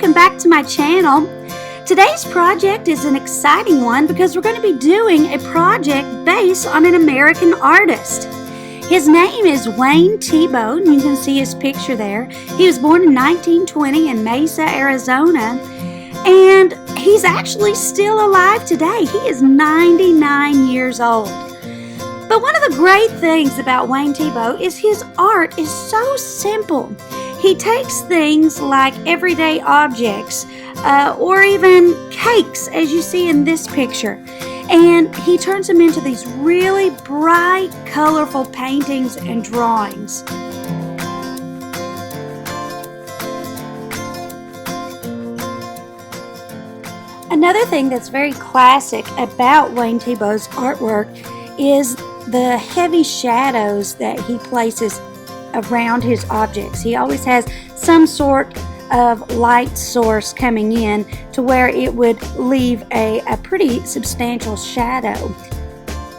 welcome back to my channel. Today's project is an exciting one because we're going to be doing a project based on an American artist. His name is Wayne Theibaud, and you can see his picture there. He was born in 1920 in Mesa, Arizona, and he's actually still alive today. He is 99 years old. But one of the great things about Wayne Theibaud is his art is so simple. He takes things like everyday objects or even cakes, as you see in this picture, and he turns them into these really bright, colorful paintings and drawings. Another thing that's very classic about Wayne Theibaud's artwork is the heavy shadows that he places around his objects. He always has some sort of light source coming in to where it would leave a pretty substantial shadow.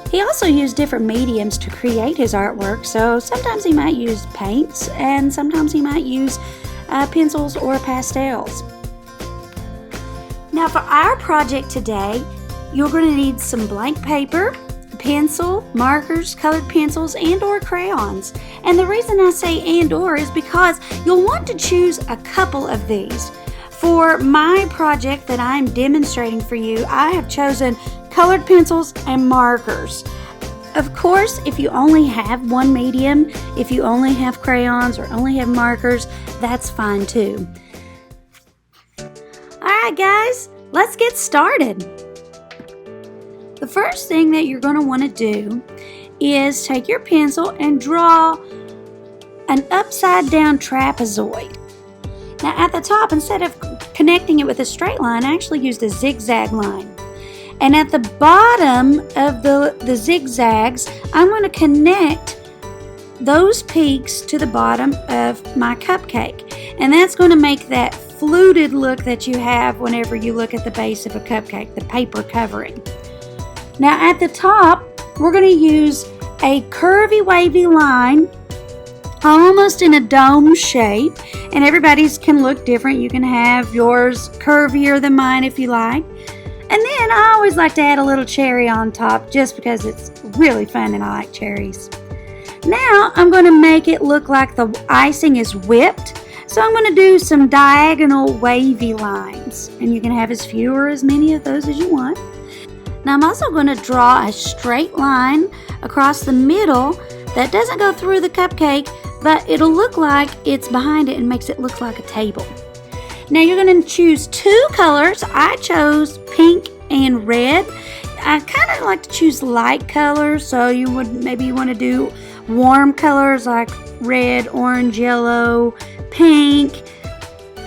He also used different mediums to create his artwork, so sometimes he might use paints and sometimes he might use pencils or pastels. Now for our project today, you're going to need some blank paper, pencil, markers, colored pencils, and or crayons. And the reason I say and or is because you'll want to choose a couple of these. For my project that I'm demonstrating for you, I have chosen colored pencils and markers. Of course, if you only have one medium, if you only have crayons or only have markers, that's fine too. Alright guys, let's get started. The first thing that you're going to want to do is take your pencil and draw an upside down trapezoid. Now at the top, instead of connecting it with a straight line, I actually used a zigzag line. And at the bottom of the zigzags, I'm going to connect those peaks to the bottom of my cupcake. And that's going to make that fluted look that you have whenever you look at the base of a cupcake, the paper covering. Now at the top, we're going to use a curvy wavy line almost in a dome shape, and everybody's can look different. You can have yours curvier than mine if you like. And then I always like to add a little cherry on top just because it's really fun and I like cherries. Now I'm going to make it look like the icing is whipped. So I'm going to do some diagonal wavy lines, and you can have as few or as many of those as you want. Now I'm also going to draw a straight line across the middle that doesn't go through the cupcake, but it'll look like it's behind it and makes it look like a table. Now you're going to choose two colors. I chose pink and red. I kind of like to choose light colors, so you want to do warm colors like red, orange, yellow, pink.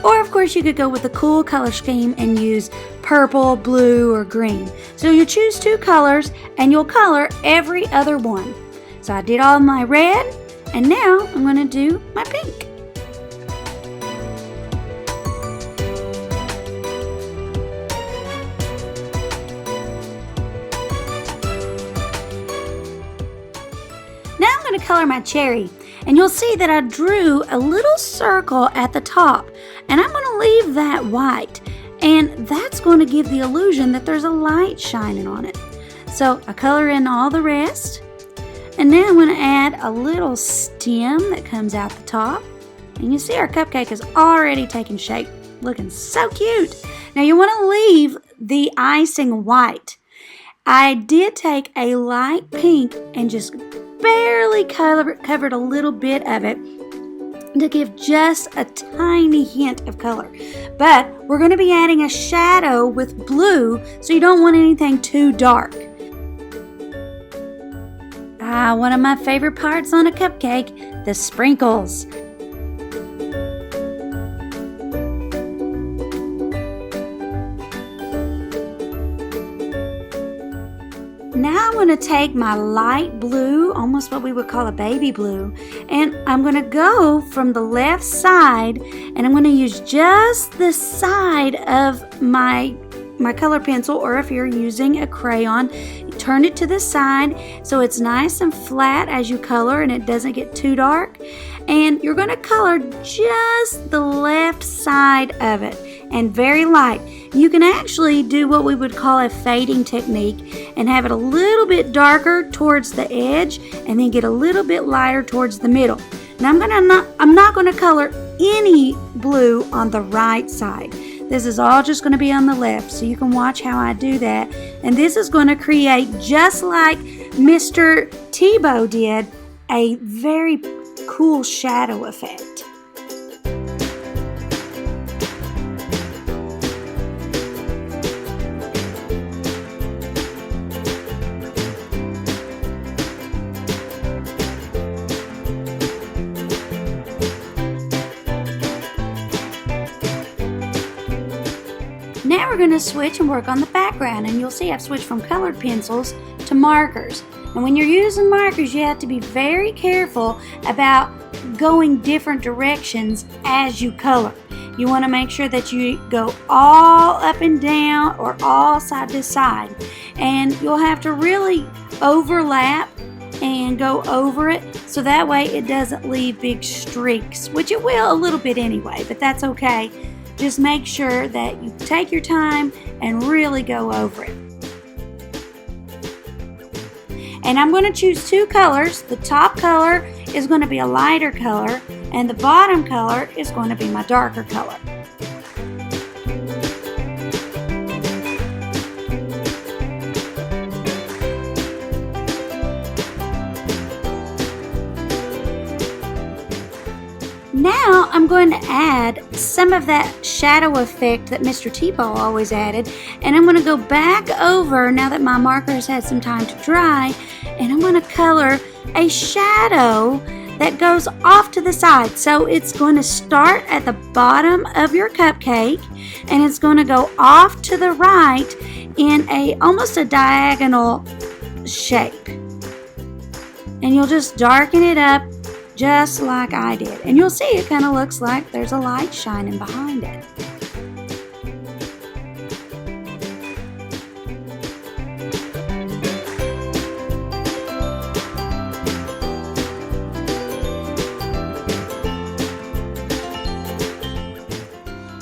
Or of course you could go with a cool color scheme and use purple, blue, or green. So you choose two colors and you'll color every other one. So I did all my red, and now I'm going to do my pink. Now I'm going to color my cherry. And you'll see that I drew a little circle at the top, and I'm going to leave that white, and that's going to give the illusion that there's a light shining on it. So I color in all the rest, and now I'm going to add a little stem that comes out the top, and you see our cupcake is already taking shape, looking so cute. Now you want to leave the icing white. I did take a light pink and just barely covered a little bit of it to give just a tiny hint of color. But we're going to be adding a shadow with blue, so you don't want anything too dark. One of my favorite parts on a cupcake, the sprinkles. Now I'm going to take my light blue, almost what we would call a baby blue, and I'm going to go from the left side, and I'm going to use just the side of my color pencil, or if you're using a crayon, turn it to the side so it's nice and flat as you color and it doesn't get too dark. And you're going to color just the left side of it. and very light. You can actually do what we would call a fading technique and have it a little bit darker towards the edge and then get a little bit lighter towards the middle. Now I'm not going to color any blue on the right side. This is all just going to be on the left, so you can watch how I do that. And this is going to create, just like Mr. Theibaud did, a very cool shadow effect. Now we're going to switch and work on the background, and you'll see I've switched from colored pencils to markers. And when you're using markers, you have to be very careful about going different directions as you color. You want to make sure that you go all up and down or all side to side. And you'll have to really overlap and go over it so that way it doesn't leave big streaks, which it will a little bit anyway, but that's okay. Just make sure that you take your time and really go over it. And I'm going to choose two colors. The top color is going to be a lighter color, and the bottom color is going to be my darker color. Now I'm going to add some of that shadow effect that Mr. Theibaud always added, and I'm going to go back over now that my marker has had some time to dry, and I'm going to color a shadow that goes off to the side. So it's going to start at the bottom of your cupcake, and it's going to go off to the right in almost a diagonal shape. And you'll just darken it up just like I did. And you'll see it kind of looks like there's a light shining behind it.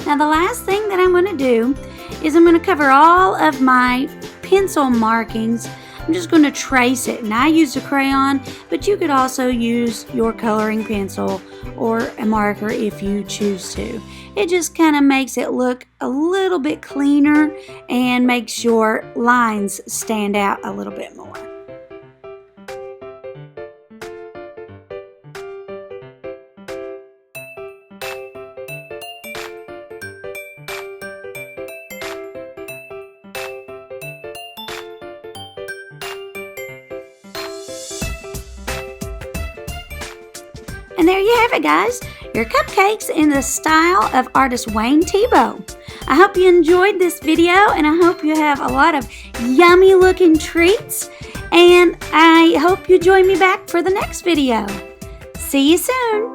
Now the last thing that I'm going to do is I'm going to cover all of my pencil markings. I'm just going to trace it, and I used a crayon, but you could also use your coloring pencil or a marker if you choose to. It just kind of makes it look a little bit cleaner and makes your lines stand out a little bit more. And there you have it, guys, your cupcakes in the style of artist Wayne Theibaud. I hope you enjoyed this video, and I hope you have a lot of yummy looking treats, and I hope you join me back for the next video. See you soon.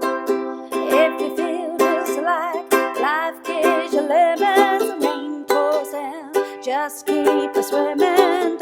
If you feel just like life gives you lemons and rain pours down, just keep a swimming.